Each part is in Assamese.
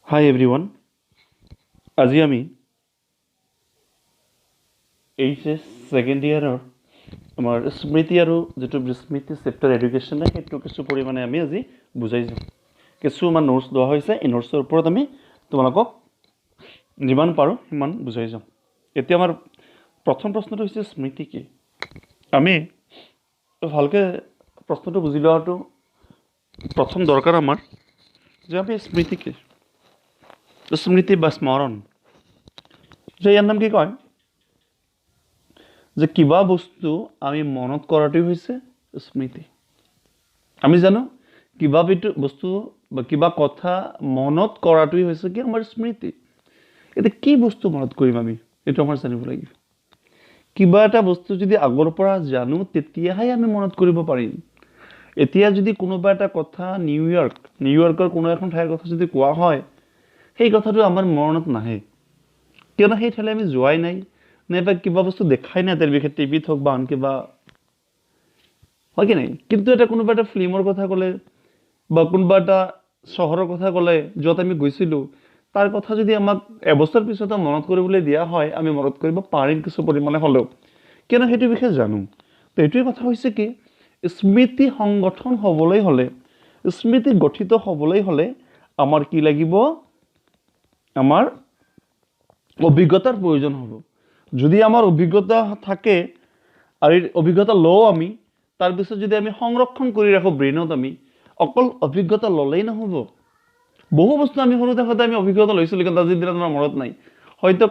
হাই এভৰিৱান। আজি আমি এইচএছ ছেকেণ্ড ইয়াৰৰ আমাৰ স্মৃতি আৰু যিটো স্মৃতি চেপ্টাৰ এডুকেশ্যন সেইটো কিছু পৰিমাণে আমি আজি বুজাই যাম। কিছুমান নোটছ লোৱা হৈছে, এই নোটছৰ ওপৰত আমি তোমালোকক যিমান পাৰোঁ সিমান বুজাই যাম। এতিয়া আমাৰ প্ৰথম প্ৰশ্নটো হৈছে স্মৃতি কি? আমি ভালকৈ প্ৰশ্নটো বুজি লোৱাটো প্ৰথম দৰকাৰ আমাৰ, যে আমি স্মৃতি কি, স্মৃতি বা স্মৰণ, যে ইয়াৰ নাম কি কয়, যে কিবা বস্তু আমি মনত কৰাটোৱে হৈছে স্মৃতি। আমি জানো কিবা বস্তু বা কিবা কথা মনত কৰাটোৱে হৈছে কি আমাৰ স্মৃতি। এতিয়া কি বস্তু মনত কৰিম আমি, এইটো আমাৰ জানিব লাগিব। কিবা এটা বস্তু যদি আগৰ পৰা জানো তেতিয়াহে আমি মনত কৰিব পাৰিম। এতিয়া যদি কোনোবা এটা কথা নিউয়ৰ্কৰ কোনো এখন ঠাইৰ কথা যদি কোৱা হয়, সেই কথাটো আমাৰ মনত নাহে, কিয়নো সেই ঠাইলৈ আমি যোৱাই নাই, নাইবা কিবা বস্তু দেখাই নাই তাৰ বিষয়ে, টিভিত হওক বা আন কিবা, হয় কি নাই? কিন্তু এটা কোনোবা এটা ফিল্মৰ কথা ক'লে বা কোনোবা এটা চহৰৰ কথা ক'লে য'ত আমি গৈছিলোঁ, তাৰ কথা যদি আমাক এবছৰ পিছতে মনত কৰিবলৈ দিয়া হয়, আমি মনত কৰিব পাৰিম কিছু পৰিমাণে হ'লেও, কিয়নো সেইটো বিষয়ে জানো। তো এইটোৱে কথা হৈছে কি, স্মৃতি সংগঠন হ'বলৈ হ'লে, স্মৃতি গঠিত হ'বলৈ হ'লে আমাৰ কি লাগিব? আমাৰ অভিজ্ঞতাৰ প্ৰয়োজন হ'ব। যদি আমাৰ অভিজ্ঞতা থাকে আৰু এই অভিজ্ঞতা লওঁ আমি, তাৰপিছত যদি আমি সংৰক্ষণ কৰি ৰাখোঁ ব্ৰেইনত, আমি অকল অভিজ্ঞতা ল'লেই নহ'ব। বহু বস্তু আমি সৰু থাকোঁতে আমি অভিজ্ঞতা লৈছিলোঁ, কিন্তু আজিৰ দিনত আমাৰ মনত নাই। হয়তো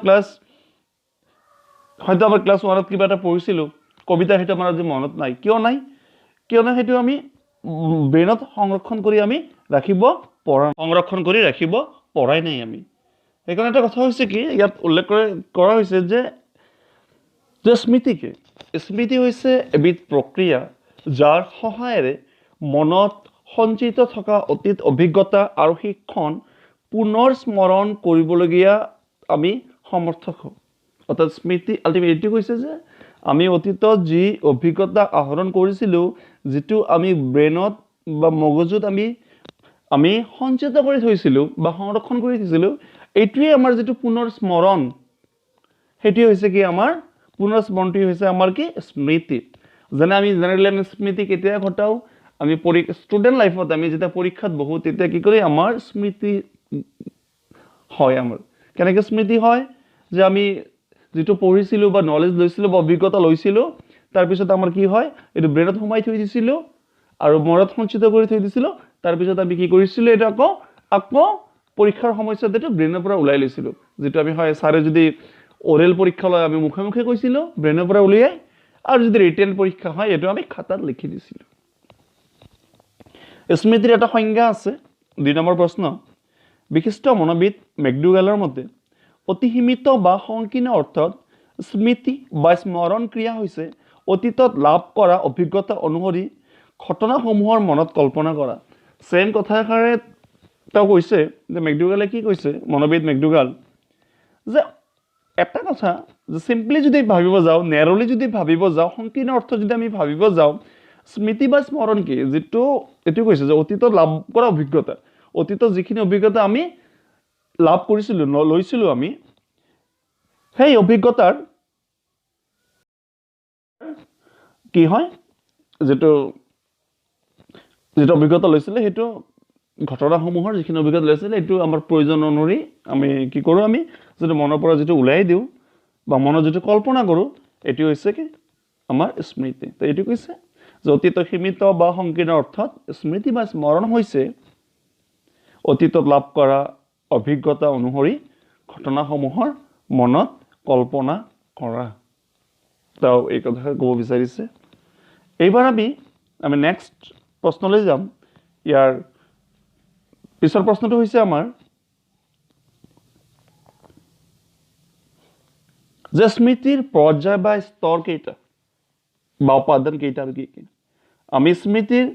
আমাৰ ক্লাছ 1ত কিবা এটা পঢ়িছিলোঁ, কবিতা, সেইটো আমাৰ আজি মনত নাই। কিয় নাই? কিয়নো সেইটো আমি ব্ৰেইনত সংৰক্ষণ কৰি ৰাখিব পৰাই নাই আমি। সেইকাৰণে এটা কথা হৈছে কি, ইয়াত উল্লেখ কৰা হৈছে যে স্মৃতি কি? স্মৃতি হৈছে এবিধ প্ৰক্ৰিয়া যাৰ সহায়েৰে মনত সঞ্চিত থকা অতীত অভিজ্ঞতা আৰু শিক্ষণ পুনৰ স্মৰণ কৰিবলগীয়া আমি সমৰ্থক হওঁ। অৰ্থাৎ স্মৃতি আল্টিমেটলি এইটো কৈছে যে আমি অতীতত যি অভিজ্ঞতা আহৰণ কৰিছিলোঁ, যিটো আমি ব্ৰেইনত বা মগজুত আমি সঞ্চিত কৰি থৈছিলোঁ বা সংৰক্ষণ কৰি থৈছিলোঁ, এইটোৱে আমাৰ যিটো পুনৰ স্মৰণ, সেইটোৱে হৈছে কি আমাৰ পুনৰ স্মৰণটোৱে হৈছে আমাৰ কি? স্মৃতি। যেনে আমি স্মৃতি কেতিয়া ঘটাওঁ? আমি ষ্টুডেণ্ট লাইফত আমি যেতিয়া পৰীক্ষাত বহোঁ, তেতিয়া কি কৰি আমাৰ স্মৃতি হয়। আমাৰ কেনেকৈ স্মৃতি হয়? যে আমি যিটো পঢ়িছিলোঁ বা নলেজ লৈছিলোঁ বা অভিজ্ঞতা লৈছিলোঁ, তাৰপিছত আমাৰ কি হয়? এইটো ব্ৰেইনত সোমাই থৈ দিছিলোঁ আৰু মনত সঞ্চিত কৰি থৈ দিছিলোঁ। তাৰপিছত আমি কি কৰিছিলোঁ? এইটো আকৌ পৰীক্ষাৰ সময়ছোৱাত এইটো ব্ৰেইনৰ পৰা ওলাই লৈছিলোঁ। যিটো আমি হয়, ছাৰে যদি অৰেল পৰীক্ষা লয়, আমি মুখে মুখে কৈছিলোঁ ব্ৰেইনৰ পৰা উলিয়াই, আৰু যদি ৰিটেন পৰীক্ষা হয়, এইটো আমি খাতাত লিখি দিছিলোঁ। স্মৃতিৰ এটা সংজ্ঞা আছে। 2 নম্বৰ প্ৰশ্ন, বিশিষ্ট মনোবিদ মেকডুগালৰ মতে অতি সীমিত বা সংকীৰ্ণ অৰ্থত স্মৃতি বা স্মৰণ ক্ৰিয়া হৈছে অতীতত লাভ কৰা অভিজ্ঞতা অনুসৰি ঘটনাসমূহৰ মনত কল্পনা কৰা। ছেম কথাষাৰে তেওঁ কৈছে যে মেকডুগালে কি কৈছে, মনোবিদ মেকডুগাল, যে এটা কথা যে চিম্পলি যদি ভাবিব যাওঁ, নেৰলি যদি ভাবিব যাওঁ, সংকীৰ্ণ অৰ্থত যদি আমি ভাবিব যাওঁ, স্মৃতি বা স্মৰণ কি? এইটো কৈছে যে অতীতত লাভ কৰা অভিজ্ঞতা, অতীতত যিখিনি অভিজ্ঞতা আমি লাভ কৰিছিলোঁ, লৈছিলোঁ আমি, সেই অভিজ্ঞতাৰ কি হয়, যিটো অভিজ্ঞতা লৈছিলে, সেইটো ঘটনাসমূহৰ যিখিনি অভিজ্ঞতা লৈছিলে, এইটো আমাৰ প্ৰয়োজন অনুসৰি আমি কি কৰোঁ? আমি যিটো মনৰ পৰা যিটো ওলাই দিওঁ বা মনত যিটো কল্পনা কৰোঁ, এইটো হৈছে কি আমাৰ স্মৃতি। তো এইটো কৈছে যে অতীত সীমিত বা সংকীৰ্ণ অৰ্থত স্মৃতি বা স্মৰণ হৈছে অতীতত লাভ কৰা অভিজ্ঞতা অনুসৰি ঘটনাসমূহৰ মনত কল্পনা কৰা। তেওঁ এই কথাষাৰ ক'ব বিচাৰিছে। এইবাৰ আমি নেক্সট প্ৰশ্নলৈ যাম। ইয়াৰ পিছৰ প্ৰশ্নটো হৈছে আমাৰ যে স্মৃতিৰ পৰ্যায় বা স্তৰ কেইটা বা উপাদান কেইটা আৰু কি কি? আমি স্মৃতিৰ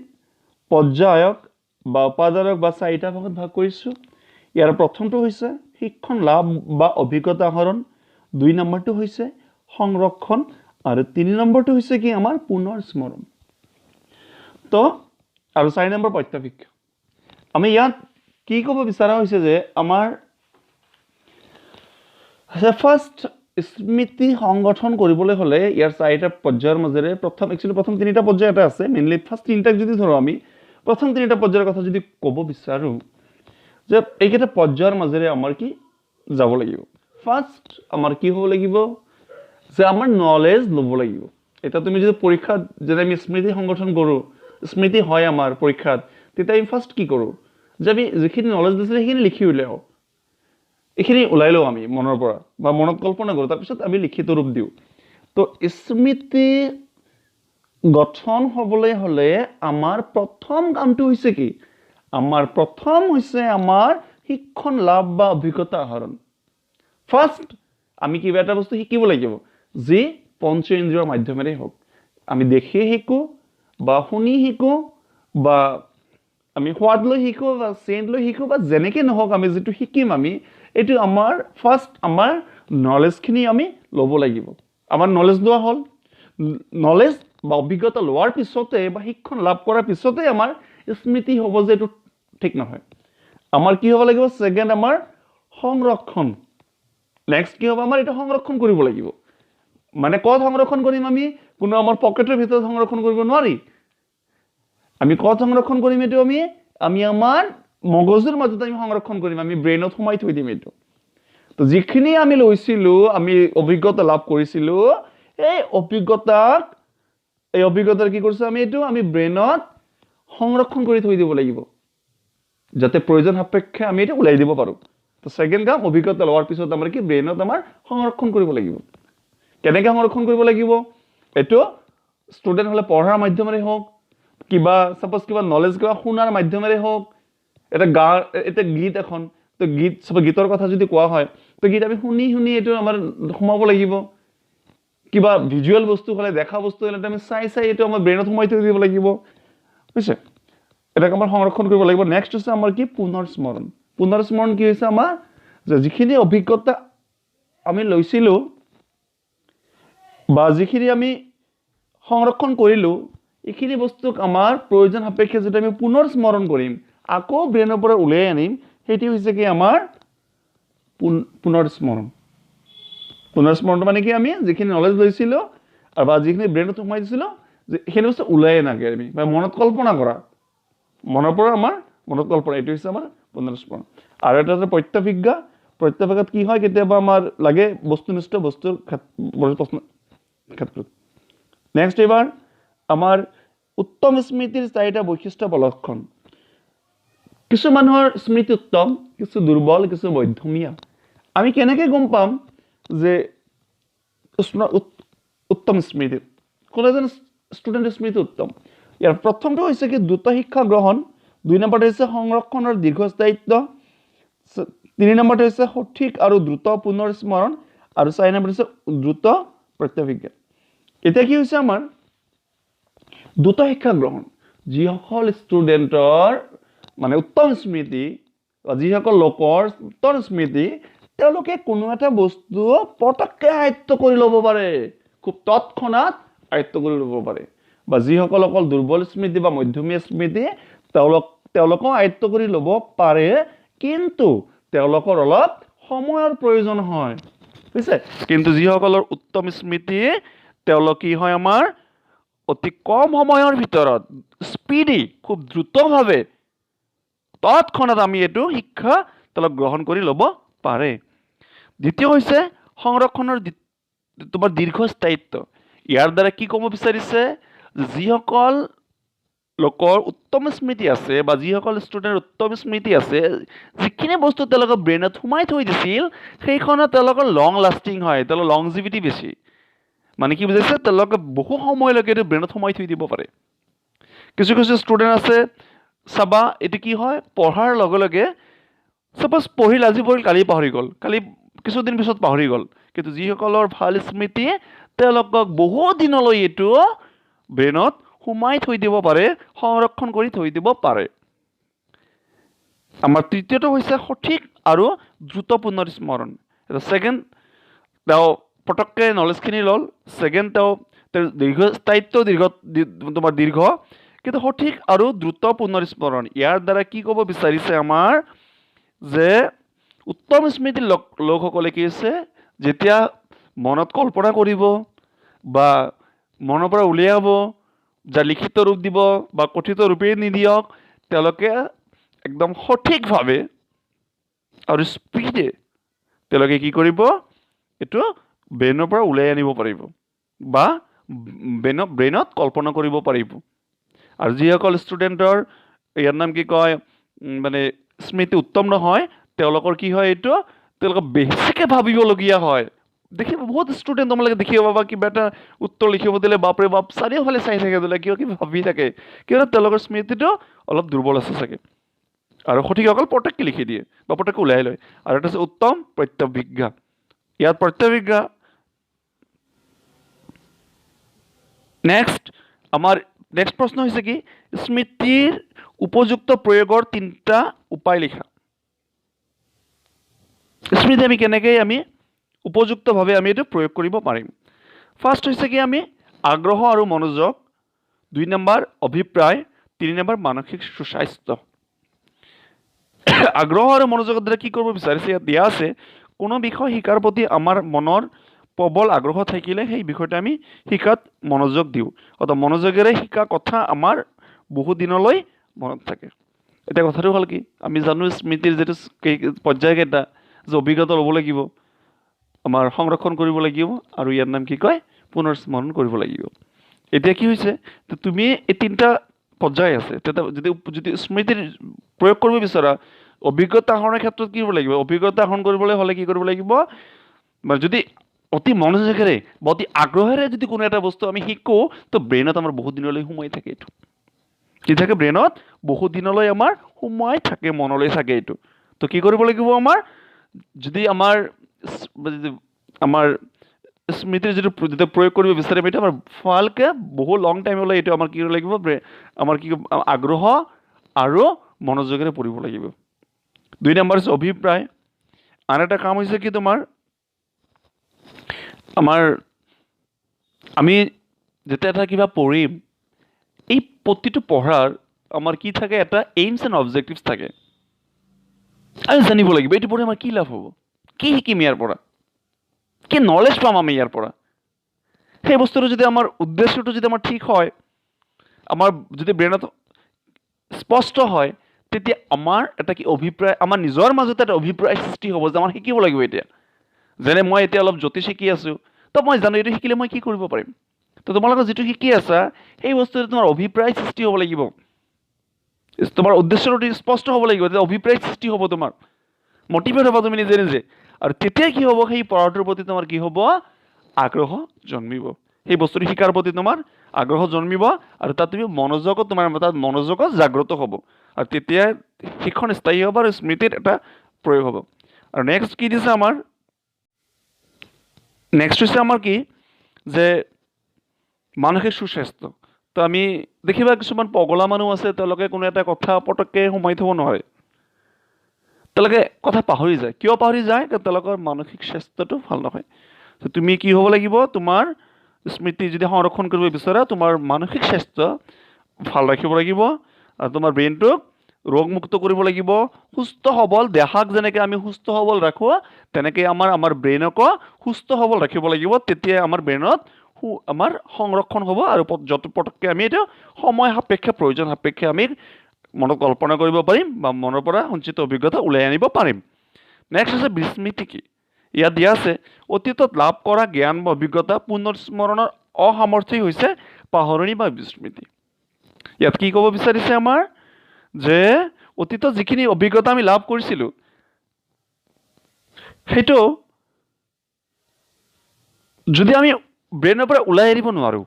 পৰ্যায়ক বা উপাদানক বা 4টা ভাগত ভাগ কৰিছোঁ। ইয়াৰ প্ৰথমটো হৈছে শিক্ষণ লাভ বা অভিজ্ঞতা আহৰণ, 2 নম্বৰটো হৈছে সংৰক্ষণ, আৰু 3 নম্বৰটো হৈছে কি আমাৰ পুনৰ স্মৰণ। তো আৰু 4 নম্বৰ প্ৰত্যাপেক্ষ। আমি ইয়াত কি ক'ব বিচৰা হৈছে যে আমাৰ ফাৰ্ষ্ট স্মৃতি সংগঠন কৰিবলৈ হ'লে ইয়াৰ 4টা পৰ্যায়ৰ মাজেৰে প্ৰথম তিনিটা পৰ্যায় এটা আছে মেইনলি ফাৰ্ষ্ট তিনিটাক যদি ধৰো আমি প্ৰথম তিনিটা পৰ্যায়ৰ কথা যদি ক'ব বিচাৰো যে এইকেইটা পৰ্যায়ৰ মাজেৰে আমাৰ কি যাব লাগিব ফাৰ্ষ্ট আমাৰ কি হ'ব লাগিব যে আমাৰ নলেজ ল'ব লাগিব এটা তুমি যদি পৰীক্ষাত যদি আমি স্মৃতি সংগঠন কৰোঁ স্মৃতি হয় আমাৰ পৰীক্ষাত তেতিয়া আমি ফাৰ্ষ্ট কি কৰোঁ যে আমি যিখিনি নলেজ দিছিলে সেইখিনি লিখি উলিয়াও এইখিনি ওলাই লওঁ আমি মনৰ পৰা বা মনত কল্পনা কৰোঁ তাৰপিছত আমি লিখিত ৰূপ দিওঁ তো স্মৃতি গঠন হ'বলৈ হ'লে আমাৰ প্ৰথম কামটো হৈছে কি আমাৰ প্ৰথম হৈছে আমাৰ শিক্ষণ লাভ বা অভিজ্ঞতা আহৰণ ফাৰ্ষ্ট আমি কিবা এটা বস্তু শিকিব লাগিব যি পঞ্চ ইন্দ্ৰিয়ৰ মাধ্যমেৰে হওক আমি দেখি শিকোঁ বা শুনি শিকোঁ বা আমি সোৱাদ লৈ শিকোঁ বা চেণ্ট লৈ শিকোঁ বা যেনেকৈ নহওক আমি যিটো শিকিম আমি এইটো আমাৰ ফাৰ্ষ্ট আমাৰ নলেজখিনি আমি ল'ব লাগিব আমাৰ নলেজ লোৱা হ'ল নলেজ বা অভিজ্ঞতা লোৱাৰ পিছতে বা শিক্ষণ লাভ কৰাৰ পিছতে আমাৰ স্মৃতি হ'ব যে এইটো ঠিক নহয় আমাৰ কি হ'ব লাগিব ছেকেণ্ড আমাৰ সংৰক্ষণ নেক্সট কি হ'ব আমাৰ এইটো সংৰক্ষণ কৰিব লাগিব মানে ক'ত সংৰক্ষণ কৰিম আমি কোনো আমাৰ পকেটৰ ভিতৰত সংৰক্ষণ কৰিব নোৱাৰি আমি ক'ত সংৰক্ষণ কৰিম এইটো আমি আমাৰ মগজুৰ মাজত আমি সংৰক্ষণ কৰিম আমি ব্ৰেইনত সোমাই থৈ দিম এইটো তো যিখিনি আমি লৈছিলোঁ আমি অভিজ্ঞতা লাভ কৰিছিলোঁ এই অভিজ্ঞতাৰ কি কৰিছোঁ আমি এইটো আমি ব্ৰেইনত সংৰক্ষণ কৰি থৈ দিব লাগিব যাতে প্ৰয়োজন সাপেক্ষে আমি এইটো ওলাই দিব পাৰোঁ তো ছেকেণ্ড কাম অভিজ্ঞতা লোৱাৰ পিছত আমাৰ কি ব্ৰেইনত আমাৰ সংৰক্ষণ কৰিব লাগিব কেনেকৈ সংৰক্ষণ কৰিব লাগিব এইটো ষ্টুডেণ্ট হ'লে পঢ়াৰ মাধ্যমেৰে হওক কিবা সাপোজ কিবা নলেজ কিবা শুনাৰ মাধ্যমেৰে হওক এটা গীত এখন তো গীতৰ কথা যদি কোৱা হয় তো গীত আমি শুনি এইটো আমাৰ সোমাব লাগিব কিবা ভিজুৱেল বস্তু হ'লে দেখা বস্তু হ'লে আমি চাই এইটো আমাৰ ব্ৰেইনত সোমাই থৈ দিব লাগিব বুজিছে এটাক আমাৰ সংৰক্ষণ কৰিব লাগিব নেক্সট হৈছে আমাৰ কি পুনৰস্মৰণ কি হৈছে আমাৰ যে যিখিনি অভিজ্ঞতা আমি লৈছিলোঁ বা যিখিনি আমি সংৰক্ষণ কৰিলোঁ এইখিনি বস্তুক আমাৰ প্ৰয়োজন সাপেক্ষে যদি আমি পুনৰ স্মৰণ কৰিম আকৌ ব্ৰেইনৰ পৰা উলিয়াই আনিম সেইটো হৈছে কি আমাৰ পুনৰস্মৰণ মানে কি আমি যিখিনি নলেজ লৈছিলোঁ আৰু বা যিখিনি ব্ৰেইনত সোমাই দিছিলোঁ সেইখিনি বস্তু ওলাই আনাগে আমি বা মনত কল্পনা কৰা মনৰ পৰা আমাৰ মনত কল্পনা এইটো হৈছে আমাৰ পুনৰস্মৰণ আৰু এটা আছে প্ৰত্যভিজ্ঞাত কি হয় কেতিয়াবা আমাৰ লাগে বস্তুনিষ্ঠ বস্তুৰ ক্ষেত্ৰত নেক্সট এবাৰ আমাৰ উত্তম স্মৃতিৰ 4টা বৈশিষ্ট্য বা লক্ষণ কিছু মানুহৰ স্মৃতি উত্তম কিছু দুৰ্বল কিছু মধ্যমীয়া আমি কেনেকৈ গম পাম যে উত্তম স্মৃতি কোনো এজন ষ্টুডেণ্টৰ স্মৃতি উত্তম ইয়াৰ প্ৰথমটো হৈছে কি দ্ৰুত শিক্ষা গ্ৰহণ 2 নম্বৰটো হৈছে সংৰক্ষণৰ দীৰ্ঘস্থায়িত্ব 3 নম্বৰটো হৈছে সঠিক আৰু দ্ৰুত পুনৰ স্মৰণ আৰু 4 নম্বৰটো হৈছে দ্ৰুত প্ৰত্যভিজ্ঞা এতিয়া কি হৈছে আমাৰ দ্ৰুত শিক্ষা গ্ৰহণ যিসকল ষ্টুডেণ্টৰ মানে উত্তম স্মৃতি বা যিসকল লোকৰ উত্তম স্মৃতি তেওঁলোকে কোনো এটা বস্তু পটককৈ আয়ত্ত কৰি ল'ব পাৰে খুব তৎক্ষণাত আয়ত্ত কৰি ল'ব পাৰে বা যিসকল অকল দুৰ্বল স্মৃতি বা মধ্যমীয়া স্মৃতি তেওঁলোকো আয়ত্ত কৰি ল'ব পাৰে কিন্তু তেওঁলোকৰ অলপ সময়ৰ প্ৰয়োজন হয় বুজিছে কিন্তু যিসকলৰ উত্তম স্মৃতি তেওঁলোক কি হয় আমাৰ অতি কম সময়ৰ ভিতৰত স্পীডি খুব দ্ৰুতভাৱে তৎক্ষণাত আমি এইটো শিক্ষা তেওঁলোক গ্ৰহণ কৰি ল'ব পাৰে দ্বিতীয় হৈছে সংৰক্ষণৰ তোমাৰ দীৰ্ঘস্থায়িত্ব ইয়াৰ দ্বাৰা কি ক'ব বিচাৰিছে যিসকল লোকৰ উত্তম স্মৃতি আছে বা যিসকল ষ্টুডেণ্টৰ উত্তম স্মৃতি আছে যিখিনি বস্তু তেওঁলোকৰ ব্ৰেইনত সোমাই থৈ দিছিল সেইখনত তেওঁলোকৰ লং লাষ্টিং হয় তেওঁলোকৰ লংজিভিটি বেছি মানে কি বুজাইছে তেওঁলোকে বহু সময়লৈকে এইটো ব্ৰেইনত সোমাই থৈ দিব পাৰে কিছু ষ্টুডেণ্ট আছে চাবা এইটো কি হয় পঢ়াৰ লগে লগে সাপোজ পঢ়িল আজি পঢ়িল কালি পাহৰি গ'ল কালি কিছুদিন পিছত পাহৰি গ'ল কিন্তু যিসকলৰ ভাল স্মৃতি তেওঁলোকক বহু দিনলৈ এইটো ব্ৰেইনত সোমাই থৈ দিব পাৰে সংৰক্ষণ কৰি থৈ দিব পাৰে আমাৰ তৃতীয়টো হৈছে সঠিক আৰু দ্ৰুত পুনৰ স্মৰণ এটা ছেকেণ্ড তেওঁ পটককৈ নলেজখিনি ল'ল ছেকেণ্ড তেওঁ দীৰ্ঘস্থায়িত্ব দীৰ্ঘ কিন্তু সঠিক আৰু দ্ৰুত পুনৰ স্মৰণ ইয়াৰ দ্বাৰা কি ক'ব বিচাৰিছে আমাৰ যে উত্তম স্মৃতিৰ লোকসকলে কি হৈছে, যেতিয়া মনত কল্পনা কৰিব বা মনৰ পৰা উলিয়াব, যা লিখিত ৰূপ দিব বা কথিত ৰূপেই নিদিয়ক, তেওঁলোকে একদম সঠিকভাৱে আৰু স্পীডে তেওঁলোকে কি কৰিব, এইটো ব্ৰেইনৰ পৰা উলিয়াই আনিব পাৰিব বা ব্ৰেইনত কল্পনা কৰিব পাৰিব। আৰু যিসকল ষ্টুডেণ্টৰ ইয়াৰ নাম কি কয়, মানে স্মৃতি উত্তম নহয়, তেওঁলোকৰ কি হয়, এইটো তেওঁলোকে বেছিকৈ ভাবিবলগীয়া হয়। দেখিব বহুত ষ্টুডেণ্ট তোমালোকে দেখিব পাবা, কিবা এটা উত্তৰ লিখিব দিলে বাপৰে বাপ চাৰিওফালে চাই থাকে, দিলে কিয় কি ভাবি থাকে, কিয়নো তেওঁলোকৰ স্মৃতিটো অলপ দুৰ্বল আছে চাগে। আৰু সঠিকসকল পটককৈ লিখি দিয়ে বা পটককৈ ওলাই লয়। আৰু এটা আছে উত্তম প্ৰত্যভিজ্ঞা। ইয়াত প্ৰত্যভিজ্ঞা নেক্সট প্ৰশ্ন হৈছে কি, স্মৃতিৰ উপযুক্ত প্ৰয়োগৰ 3টা উপায় লিখা। স্মৃতি আমি কেনেকৈ উপযুক্তভাৱে আমি এইটো প্ৰয়োগ কৰিব পাৰিম। ফাৰ্ষ্ট হৈছে কি, আমি আগ্ৰহ আৰু মনোযোগ, 2 নম্বৰ অভিপ্ৰায়, 3 নম্বৰ মানসিক সুস্বাস্থ্য। আগ্ৰহ আৰু মনোযোগৰ দ্বাৰা কি কৰিব বিচাৰিছে, ইয়াত দিয়া আছে, কোনো বিষয় শিকাৰ প্ৰতি আমাৰ মনৰ প্ৰবল আগ্ৰহ থাকিলে সেই বিষয়টো আমি শিকাত মনোযোগ দিওঁ, অৰ্থাৎ মনোযোগেৰে শিকা কথা আমাৰ বহু দিনলৈ মনত থাকে। এতিয়া কথাটো হ'ল কি, আমি জানো স্মৃতিৰ যিটো পৰ্যায়কেইটা, যে অভিজ্ঞতা ল'ব লাগিব, আমাৰ সংৰক্ষণ কৰিব লাগিব, আৰু ইয়াৰ নাম কি কয়, পুনৰ স্মৰণ কৰিব লাগিব। এতিয়া কি হৈছে, তুমি এই 3টা পৰ্যায় আছে, যদি স্মৃতিৰ প্ৰয়োগ কৰিব বিচৰা, অভিজ্ঞতা আহৰণৰ ক্ষেত্ৰত কি কৰিব লাগিব, অভিজ্ঞতা আহৰণ কৰিবলৈ হ'লে কি কৰিব লাগিব, যদি অতি মনোযোগেৰে বা অতি আগ্ৰহেৰে যদি কোনো এটা বস্তু আমি শিকোঁ, তো ব্ৰেইনত আমাৰ বহুত দিনলৈ সোমাই থাকে। এইটো কি থাকে, ব্ৰেইনত বহুত দিনলৈ আমাৰ সোমাই থাকে, মনলৈ থাকে এইটো। তো কি কৰিব লাগিব, যদি আমাৰ স্মৃতিৰ যিটো প্ৰয়োগ কৰিব বিচাৰিম, এইটো আমাৰ ভালকৈ বহু লং টাইমলৈ এইটো আমাৰ কি কৰিব লাগিব, আমাৰ কি আগ্ৰহ আৰু মনোযোগেৰে পঢ়িব লাগিব। 2 নম্বৰ হৈছে অভিপ্ৰায়। আন এটা কাম হৈছে কি, আমি যেতিয়া এটা কিবা পঢ়িম, এই প্ৰতিটো পঢ়াৰ আমাৰ কি থাকে, এটা এইমছ এণ্ড অবজেক্টিভছ থাকে। আমি জানিব লাগিব এইটো পঢ়ি আমাৰ কি লাভ হ'ব, কি শিকিম ইয়াৰ পৰা, কি নলেজ পাম আমি ইয়াৰ পৰা। সেই বস্তুটো যদি আমাৰ উদ্দেশ্যটো যদি আমাৰ ঠিক হয়, আমাৰ যদি ব্ৰেইনত স্পষ্ট হয়, তেতিয়া আমাৰ এটা কি অভিপ্ৰায়, আমাৰ নিজৰ মাজতে এটা অভিপ্ৰায় সৃষ্টি হ'ব যে আমাৰ শিকিব লাগিব। এতিয়া যেনে মই এতিয়া অলপ জ্যোতিষ শিকি আছোঁ, তো মই জানো এইটো শিকিলে মই কি কৰিব পাৰিম। তো তোমালোকে যিটো শিকি আছা, সেই বস্তুটো তোমাৰ অভিপ্ৰায় সৃষ্টি হ'ব লাগিব, তোমাৰ উদ্দেশ্যটো স্পষ্ট হ'ব লাগিব, যে অভিপ্ৰায় সৃষ্টি হ'ব, তোমাৰ মটিভেট হ'ব তুমি নিজে নিজে। আৰু তেতিয়া কি হ'ব, সেই পঢ়াটোৰ প্ৰতি তোমাৰ কি হ'ব, আগ্ৰহ জন্মিব, সেই বস্তুটো শিকাৰ প্ৰতি তোমাৰ আগ্ৰহ জন্মিব, আৰু তাত তুমি তাত মনোযোগত জাগ্ৰত হ'ব, আৰু তেতিয়া শিক্ষণ স্থায়ী হ'ব আৰু স্মৃতিৰ এটা প্ৰয়োগ হ'ব। আৰু নেক্সট কি দিছে, নেক্সট হৈছে আমাৰ কি, যে মানসিক সুস্বাস্থ্য। তো আমি দেখিবা কিছুমান পগলা মানুহ আছে, তেওঁলোকে কোনো এটা কথা পটককৈ সোমাই থ'ব নোৱাৰে, তেওঁলোকে কথা পাহৰি যায়। কিয় পাহৰি যায়, তেওঁলোকৰ মানসিক স্বাস্থ্যটো ভাল নহয়। তুমি কি হ'ব লাগিব, তোমাৰ স্মৃতি যদি সংৰক্ষণ কৰিব বিচাৰা, তোমাৰ মানসিক স্বাস্থ্য ভাল ৰাখিব লাগিব, আৰু তোমাৰ ব্ৰেইনটোক ৰোগমুক্ত কৰিব লাগিব। সুস্থ সবল দেহাক যেনেকৈ আমি সুস্থ সবল ৰাখোঁ, তেনেকৈ আমাৰ ব্ৰেইনকো সুস্থ সবল ৰাখিব লাগিব। তেতিয়া আমাৰ ব্ৰেইনত আমাৰ সংৰক্ষণ হ'ব, আৰু যত পটককৈ আমি এইটো সময় সাপেক্ষে, প্ৰয়োজন সাপেক্ষে আমি মনত কল্পনা কৰিব পাৰিম বা মনৰ পৰা সঞ্চিত অভিজ্ঞতা ওলাই আনিব পাৰিম। নেক্সট হৈছে বিস্মৃতি কি। ইয়াত দিয়া আছে, অতীতত লাভ কৰা জ্ঞান বা অভিজ্ঞতা পুনঃস্মৰণৰ অসামৰ্থ্যই হৈছে পাহৰণি বা বিস্মৃতি। ইয়াত কি ক'ব বিচাৰিছে, যে অতীতত যিখিনি অভিজ্ঞতা আমি লাভ কৰিছিলোঁ, সেইটো যদি আমি ব্ৰেইনৰ পৰা ওলাই আনিব নোৱাৰোঁ,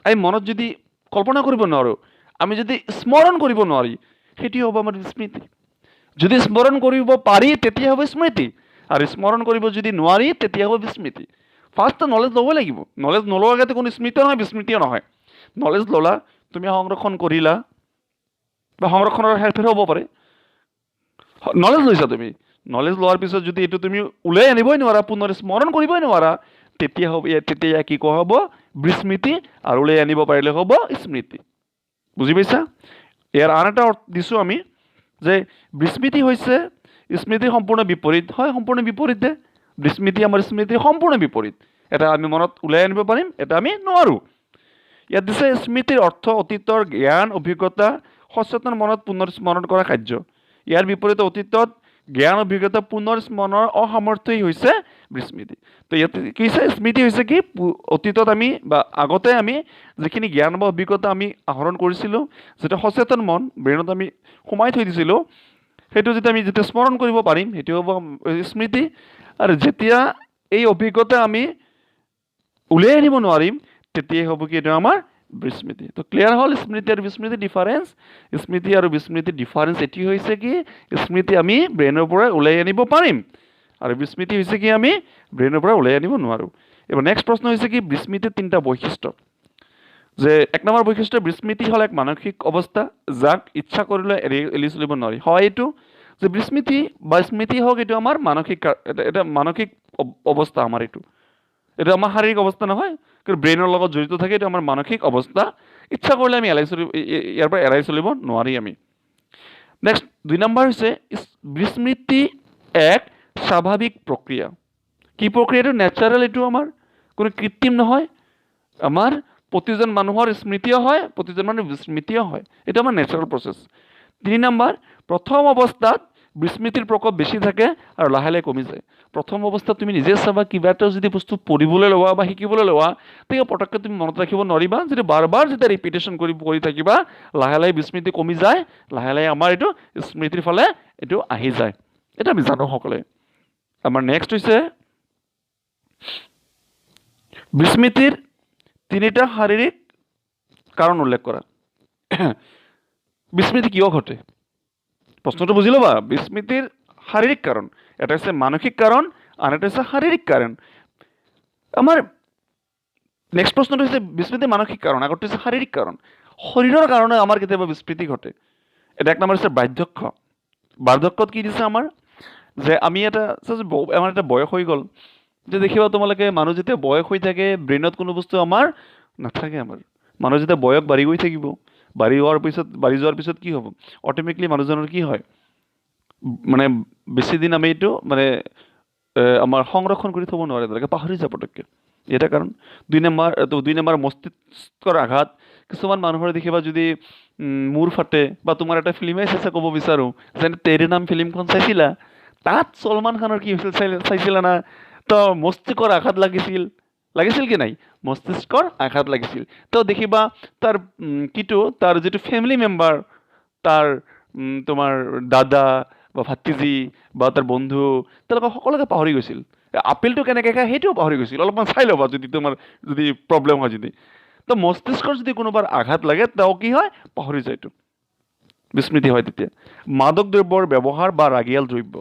আমি মনত যদি কল্পনা কৰিব নোৱাৰোঁ, আমি যদি স্মৰণ কৰিব নোৱাৰি, সেইটো হ'ব আমাৰ স্মৃতি। যদি স্মৰণ কৰিব পাৰি তেতিয়া হ'ব স্মৃতি, আৰু স্মৰণ কৰিব যদি নোৱাৰি তেতিয়া হ'ব বিস্মৃতি। ফাৰ্ষ্ট নলেজ ল'ব লাগিব, নলেজ নলোৱাকৈ কোনো স্মৃতি নহয়, বিস্মৃতিও নহয়। নলেজ ল'লা, তুমি সংৰক্ষণ কৰিলা, বা সংৰক্ষণৰ হেৰফেৰ হ'ব পাৰে। নলেজ লৈছা, তুমি নলেজ লোৱাৰ পিছত যদি এইটো তুমি ওলাই আনিবই নোৱাৰা, পুনৰ স্মৰণ কৰিবই নোৱাৰা, তেতিয়া কি কোৱা হ'ব, বিস্মৃতি, আৰু ওলাই আনিব পাৰিলে হ'ব স্মৃতি। বুজি পাইছা? ইয়াৰ আন এটা দিছোঁ আমি, যে বিস্মৃতি হৈছে স্মৃতি সম্পূৰ্ণ বিপৰীত হয়, সম্পূৰ্ণ বিপৰীতে বিস্মৃতি আমাৰ স্মৃতিৰ সম্পূৰ্ণ বিপৰীত। এটা আমি মনত ওলাই আনিব পাৰিম, এটা আমি নোৱাৰোঁ। ইয়াত দিছে স্মৃতিৰ অৰ্থ অতীতৰ জ্ঞান অভিজ্ঞতা সচেতন মনত পুনৰ স্মৰণ কৰা কাৰ্য। ইয়াৰ বিপৰীতে অতীতত জ্ঞান অভিজ্ঞতা পুনৰ স্মৰণৰ অসামৰ্থ্যই হৈছে বিস্মৃতি। তো ইয়াত কি হৈছে, স্মৃতি হৈছে কি অতীতত আমি বা আগতে আমি যিখিনি জ্ঞান বা অভিজ্ঞতা আমি আহৰণ কৰিছিলোঁ, যেতিয়া সচেতন মন ব্ৰেইনত আমি সোমাই থৈ দিছিলোঁ, সেইটো যেতিয়া আমি যেতিয়া স্মৰণ কৰিব পাৰিম সেইটো হ'ব স্মৃতি। আৰু যেতিয়া এই অভিজ্ঞতা আমি উলিয়াই আনিব নোৱাৰিম তেতিয়াই হ'ব কি এইটো আমাৰ বিস্মৃতি। তো ক্লিয়াৰ হ'ল স্মৃতি আৰু বিস্মৃতি ডিফাৰেঞ্চ। স্মৃতি আৰু বিস্মৃতিৰ ডিফাৰেঞ্চ এটি হৈছে কি স্মৃতি আমি ব্ৰেইনৰ পৰা ওলাই আনিব পাৰিম আৰু বিস্মৃতি হৈছে কি আমি ব্ৰেইনৰ পৰা ওলাই আনিব নোৱাৰোঁ। এবাৰ নেক্সট প্ৰশ্ন হৈছে কি বিস্মৃতিৰ তিনিটা বৈশিষ্ট্য। যে এক নম্বৰ বৈশিষ্ট্য, বিস্মৃতি হ'ল এক মানসিক অৱস্থা যাক ইচ্ছা কৰিলে এৰি চলিব নোৱাৰি। হয় এইটো যে বিস্মৃতি বা স্মৃতি হওক এইটো আমাৰ মানসিক এটা মানসিক অৱস্থা আমাৰ এইটো আমাৰ শাৰীৰিক অৱস্থা নহয়, কিন্তু ব্ৰেইনৰ লগত জড়িত থাকে। এইটো আমাৰ মানসিক অৱস্থা, ইচ্ছা কৰিলে আমি ইয়াৰ পৰা এৰাই চলিব নোৱাৰি আমি। নেক্সট 2 নম্বৰ হৈছে বিস্মৃতি এক স্বাভাৱিক প্ৰক্ৰিয়া। কি প্ৰক্ৰিয়া? এইটো নেচাৰেল, এইটো আমাৰ কোনো কৃত্ৰিম নহয়। আমাৰ প্ৰতিজন মানুহৰ স্মৃতিও হয়, প্ৰতিজন মানুহৰ বিস্মৃতিও হয়, এইটো আমাৰ নেচাৰেল প্ৰচেছ। 3 নম্বৰ, প্ৰথম অৱস্থাত বিস্মৃতিৰ প্ৰকোপ বেছি থাকে আৰু লাহে লাহে কমি যায়। প্ৰথম অৱস্থাত তুমি নিজে চাবা, কিবা এটা যদি বস্তু পঢ়িবলৈ লোৱা বা শিকিবলৈ লোৱা তেতিয়া পটককৈ তুমি মনত ৰাখিব নোৱাৰিবা। যদি বাৰ বাৰ যেতিয়া ৰিপিটেশ্যন কৰি থাকিবা লাহে লাহে বিস্মৃতি কমি যায়, লাহে লাহে আমাৰ এইটো স্মৃতিৰ ফালে এইটো আহি যায়। এটা আমি জানো সকলোৱে। আমাৰ নেক্সট হৈছে বিস্মৃতিৰ 3টা শাৰীৰিক কাৰণ উল্লেখ কৰা। বিস্মৃতি কিয় ঘটে? প্ৰশ্নটো বুজি ল'বা। বিস্মৃতিৰ শাৰীৰিক কাৰণ, এটা হৈছে মানসিক কাৰণ, আন এটা হৈছে শাৰীৰিক কাৰণ। আমাৰ নেক্সট প্ৰশ্নটো হৈছে বিস্মৃতিৰ মানসিক কাৰণ, আগতে হৈছে শাৰীৰিক কাৰণ। শৰীৰৰ কাৰণে আমাৰ কেতিয়াবা বিস্মৃতি ঘটে। এটা 1 নম্বৰ হৈছে বাৰ্ধক্য। বাৰ্ধক্যত কি দিছে আমাৰ, যে আমি আমাৰ এটা বয়স হৈ গ'ল, যে দেখিবা তোমালোকে মানুহ যেতিয়া বয়স হৈ থাকে ব্ৰেইনত কোনো বস্তু আমাৰ নাথাকে। আমাৰ মানুহ যেতিয়া বয়স বাঢ়ি গৈ থাকিব, বাঢ়ি যোৱাৰ পিছত কি হ'ব, অট'মেটিকলি মানুহজনৰ কি হয়, মানে বেছি দিন আমি এইটো মানে আমাৰ সংৰক্ষণ কৰি থ'ব নোৱাৰে, তেওঁলোকে পাহৰি যাব পটককৈ। এটা কাৰণ। 2 নম্বৰ মস্তিষ্কৰ আঘাত। কিছুমান মানুহৰ দেখিবা যদি মূৰ ফাটে, বা তোমাৰ এটা ফিল্মেই চাইছে ক'ব বিচাৰোঁ, যেনে তেৰে নাম ফিল্মখন চাইছিলা, তাত ছলমান খানৰ কি হৈছিল চাইছিলা না? তো মস্তিষ্কৰ আঘাত লাগিছিল কি নাই? মস্তিষ্কৰ আঘাত লাগিছিল। তো দেখিবা তাৰ তাৰ যিটো ফেমিলি মেম্বাৰ, তাৰ তোমাৰ দাদা বা ভাতিজী বা তাৰ বন্ধু, তেওঁলোকে সকলোকে পাহৰি গৈছিল। আপেলটো কেনেকৈ খায় সেইটোও পাহৰি গৈছিল। অলপমান চাই ল'বা যদি তোমাৰ যদি প্ৰব্লেম হয় যদি। তো মস্তিষ্কৰ যদি কোনোবাৰ আঘাত লাগে তেওঁ কি হয়, পাহৰি যায়, এইটো বিস্মৃতি হয় তেতিয়া। মাদক দ্ৰব্যৰ ব্যৱহাৰ বা ৰাগিয়াল দ্ৰব্য।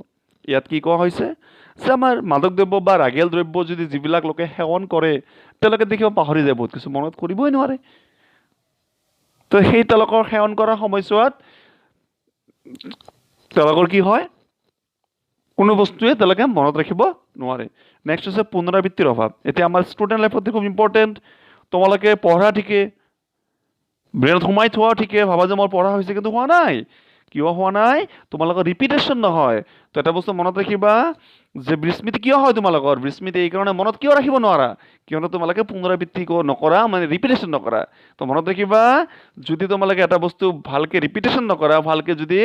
ইয়াত কি কোৱা হৈছে যে আমাৰ মাদক দ্ৰব্য বা ৰাগিয়াল দ্ৰব্য যদি যিবিলাক লোকে সেৱন কৰে তেওঁলোকে দেখিব পাহৰি যায়, বহুত কিছু মনত কৰিবই নোৱাৰে। তো সেই তেওঁলোকৰ সেৱন কৰা সময়ছোৱাত তেওঁলোকৰ কি হয়, কোনো বস্তুৱে তেওঁলোকে মনত ৰাখিব নোৱাৰে। নেক্সট হৈছে পুনৰাবৃত্তিৰ অভাৱ। এতিয়া আমাৰ ষ্টুডেণ্ট লাইফত খুব ইম্পৰ্টেণ্ট, তোমালোকে পঢ়া ঠিকে, ব্ৰেইনত সোমাই থোৱা ঠিকে, ভাবা যে মোৰ পঢ়া হৈছে, কিন্তু হোৱা নাই। কিয় হোৱা নাই? তোমালোকৰ ৰিপিটেশ্যন নহয়। তো এটা বস্তু মনত ৰাখিবা যে বিস্মৃতি কিয় হয় তোমালোকৰ? বিস্মৃতি এইকাৰণে মনত কিয় ৰাখিব নোৱাৰা? কিয়নো তোমালোকে পুনৰাবৃত্তি নকৰা, মানে ৰিপিটেশ্যন নকৰা। তো মনত ৰাখিবা, যদি তোমালোকে এটা বস্তু ভালকৈ ৰিপিটেশ্যন নকৰা, ভালকৈ যদি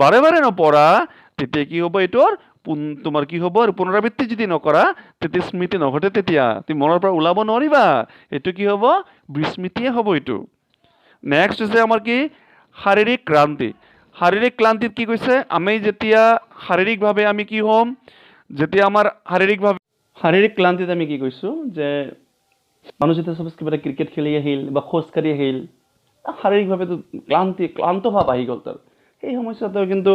বাৰে বাৰে নপঢ়া, তেতিয়া কি হ'ব, এইটোৰ তোমাৰ কি হ'ব, আৰু পুনৰাবৃত্তি যদি নকৰা তেতিয়া স্মৃতি নঘটে, তেতিয়া তুমি মনৰ পৰা ওলাব নোৱাৰিবা। এইটো কি হ'ব? বিস্মৃতিয়ে হ'ব এইটো। নেক্সট হৈছে আমাৰ কি শাৰীৰিক ক্লান্তি। শাৰীৰিক ক্লান্তিত কি কৈছে, আমি যেতিয়া শাৰীৰিকভাৱে আমি কি হ'ম, যেতিয়া আমাৰ শাৰীৰিক ক্লান্তিত আমি কি কৈছোঁ, যে মানুহ যেতিয়া চাপ'জ কিবা এটা ক্ৰিকেট খেলি আহিল বা খোজকাঢ়ি আহিল, শাৰীৰিকভাৱেতো ক্লান্ত ভাৱ আহি গ'ল তাৰ, সেই সমস্যাত তেওঁ কিন্তু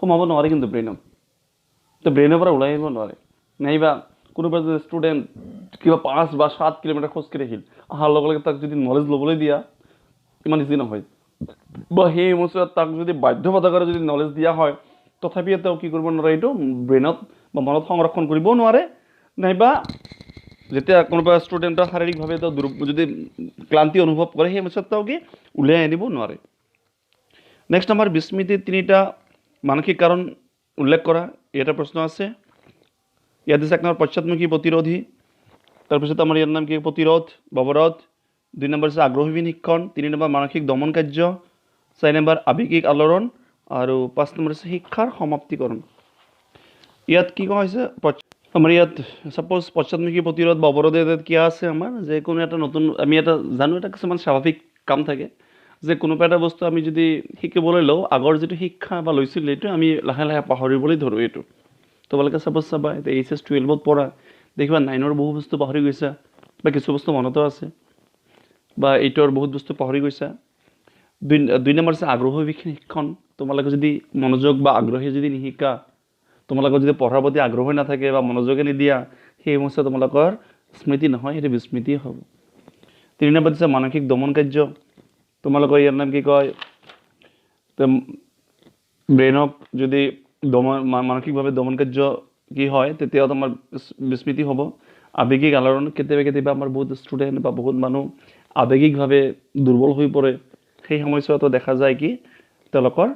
সোমাব নোৱাৰে কিন্তু ব্ৰেইনত। তো ব্ৰেইনৰ পৰা ওলাই আহিব নোৱাৰে। নাইবা কোনোবা যদি ষ্টুডেণ্ট কিবা 5 বা 7 কিলোমিটাৰ খোজকাঢ়ি আহিল, অহাৰ লগে লগে তাক যদি নলেজ ল'বলৈ দিয়া ইমান ইজি নহয়, বা সেই সমস্যাত তাক যদি বাধ্যবাধকতাৰে যদি নলেজ দিয়া হয় তথাপিও তেওঁ কি কৰিব নোৱাৰে, এইটো ব্ৰেইনত বা মনত সংৰক্ষণ কৰিবও নোৱাৰে। নাইবা যেতিয়া কোনোবা ষ্টুডেণ্টৰ শাৰীৰিকভাৱে তেওঁ যদি ক্লান্তি অনুভৱ কৰে সেই সমস্যাত তেওঁ কি উলিয়াই আনিব নোৱাৰে। নেক্সট আমাৰ বিস্মৃতিৰ 3টা মানসিক কাৰণ উল্লেখ কৰা এটা প্ৰশ্ন আছে ইয়াত দিছে এক নম্বৰ পশ্চাদমুখী প্ৰতিৰোধী তাৰপিছত আমাৰ ইয়াৰ নাম কি প্ৰতিৰোধ অৱৰোধ 2 নম্বৰ আছে আগ্ৰহীবিহীন শিক্ষণ 3 নম্বৰ মানসিক দমন কাৰ্য 4 নম্বৰ আৱেগিক আলোড়ন আৰু 5 নম্বৰ আছে শিক্ষাৰ সমাপ্তিকৰণ ইয়াত কি কোৱা হৈছে আমাৰ ইয়াত সাপোজ পশ্চাদমুখী প্ৰতিৰোধ বা অৱৰোধ কি আছে আমাৰ যে কোনো এটা নতুন আমি এটা জানো এটা কিছুমান স্বাভাৱিক কাম থাকে যে কোনোবা এটা বস্তু আমি যদি শিকিবলৈ লওঁ আগৰ যেটো শিক্ষা বা লৈছিল এইটো আমি লাহে লাহে পাহৰিবলৈ ধৰো এইটো তোমালোকে সাপোজ চাবা এতিয়া এইচএস 12ত পঢ়া দেখিবা 9ৰ বহু বস্তু পাহৰি গৈছা বা কিছু বস্তু মনতো আছে বা 8ৰ বহুত বস্তু পাহৰি গৈছা 2 নম্বৰ আছে আগ্ৰহীবিহীন শিক্ষণ তোমালোকে যদি মনোযোগ বা আগ্ৰহী যদি নিশিকা তোমালোকৰ যদি পঢ়াৰ প্ৰতি আগ্ৰহ নাথাকে বা মনোযোগে নিদিয়া সেই সমস্যা তোমালোকৰ স্মৃতি নহয় এটা বিস্মৃতি হ'ব 3 নম্বৰ আছে মানসিক দমন কাৰ্য তোমালোকৰ ইয়াৰ নাম কি কয় ব্ৰেইনক যদি মানসিকভাৱে দমন কাৰ্য কি হয় তেতিয়া তোমাৰ বিস্মৃতি হ'ব আৱেগিক আলোড়ন কেতিয়াবা আমাৰ বহুত ষ্টুডেন্ট বা বহুত মানুহ আৱেগিকভাৱে দুৰ্বল হৈ পৰে সেই সমস্যাটো দেখা যায় কি তেওঁলোকৰ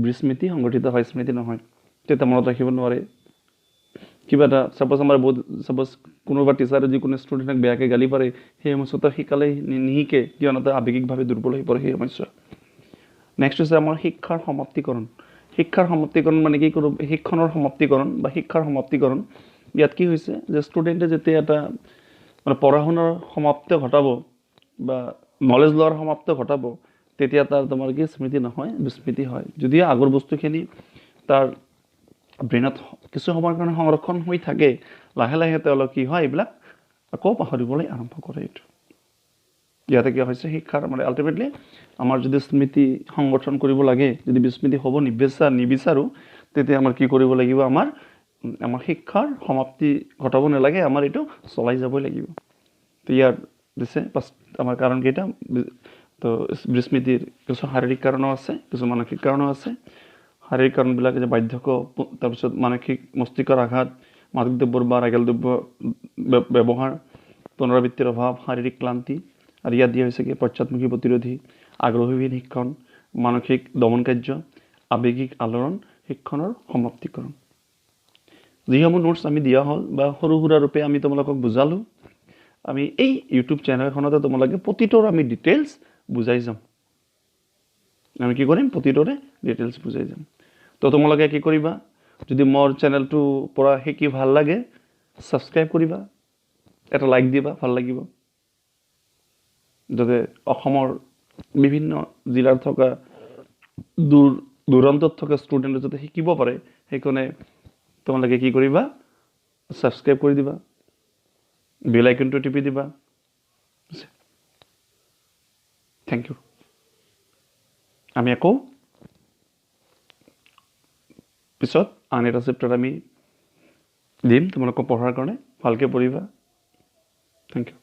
বিস্মৃতি সংগঠিত হয় স্মৃতি নহয় তেতিয়া মনত ৰাখিব নোৱাৰে কিবা এটা সাপোজ আমাৰ বহুত সাপোজ কোনোবা টিচাৰে যি কোনো ষ্টুডেন্টক বেয়াকে গালি পাৰে সেই সমস্যাটো শিকালে নিহিকে কিয়নো এটা আৱেগিকভাৱে দুৰ্বল হৈ পৰে সেই সমস্যা নেক্সট আছে আমাৰ শিক্ষাৰ সমাপ্তিকৰণ মানে কি কৰোঁ শিক্ষণৰ সমাপ্তিকৰণ বা শিক্ষাৰ সমাপ্তিকৰণ ইয়াত কি হৈছে যে ষ্টুডেন্টে যেতিয়া এটা মানে পঢ়া-শুনাৰ সমাপ্তি ঘটাব বা নলেজ লোৱাৰ সমাপ্তি ঘটাব তেতিয়া তাৰ তোমাৰ কি স্মৃতি নহয় বিস্মৃতি হয় যদি আগৰ বস্তুখিনি তাৰ ব্ৰেইনত কিছু সময়ৰ কাৰণে সংৰক্ষণ হৈ থাকে লাহে লাহে তেওঁলোক কি হয় এইবিলাক আকৌ পাহৰিবলৈ আৰম্ভ কৰে এইটো ইয়াতে কি হৈছে শিক্ষাৰ মানে আলটিমেটলি আমাৰ যদি স্মৃতি সংগঠন কৰিব লাগে যদি বিস্মৃতি হ'ব নিবিচাৰো তেতিয়া আমাৰ কি কৰিব লাগিব আমাৰ শিক্ষাৰ সমাপ্তি ঘটাব নালাগে আমাৰ এইটো চলাই যাবই লাগিব তো ইয়াৰ দিছে আমাৰ কাৰণ কেইটা তো বিস্মৃতিৰ কিছু শাৰীৰিক কাৰণো আছে কিছু মানসিক কাৰণো আছে শাৰীৰিক কাৰণবিলাক যে বাৰ্ধক্য তাৰপিছত মানসিক মস্তিষ্কৰ আঘাত মাদক দ্ৰব্যৰ বা ৰাগিয়াল দ্ৰব্য ব্যৱহাৰ পুনৰাবৃত্তিৰ অভাৱ শাৰীৰিক ক্লান্তি আৰু ইয়াত দিয়া হৈছে কি পশ্চাদমুখী প্ৰতিৰোধী আগ্ৰহীবিহীন শিক্ষণ মানসিক দমন কাৰ্য আৱেগিক আলোড়ন শিক্ষণৰ সমাপ্তিকৰণ যিসমূহ নোটছ আমি দিয়া হ'ল বা সৰু সুৰা ৰূপে আমি তোমালোকক বুজালো আমি এই ইউটিউব চেনেলখনতে তোমালোকে প্ৰতিটোৰ আমি ডিটেইলছ বুজাই যাম আমি কি কৰিম প্ৰতিটোৰে ডিটেইলছ বুজাই যাম তো তোমালোকে কি কৰিবা যদি মোৰ চেনেলটো পৰা শিকি ভাল লাগে সাবস্ক্ৰাইব কৰিবা এটা লাইক দিবা ভাল লাগিব যাতে অসমৰ বিভিন্ন জিলাৰ থকা দূৰান্তত থকা ষ্টুডেণ্টে যাতে শিকিব পাৰে সেইকাৰণে তোমালোকে কি কৰিবা সাবস্ক্ৰাইব কৰি দিবা বেল আইকনটো টিপি দিবা থ্যাংক ইউ আমি আকৌ পিছত আন এটা চেপ্টাৰ আমি দিম তোমালোকক পঢ়াৰ কাৰণে ভালকৈ পঢ়িবা থ্যাংক ইউ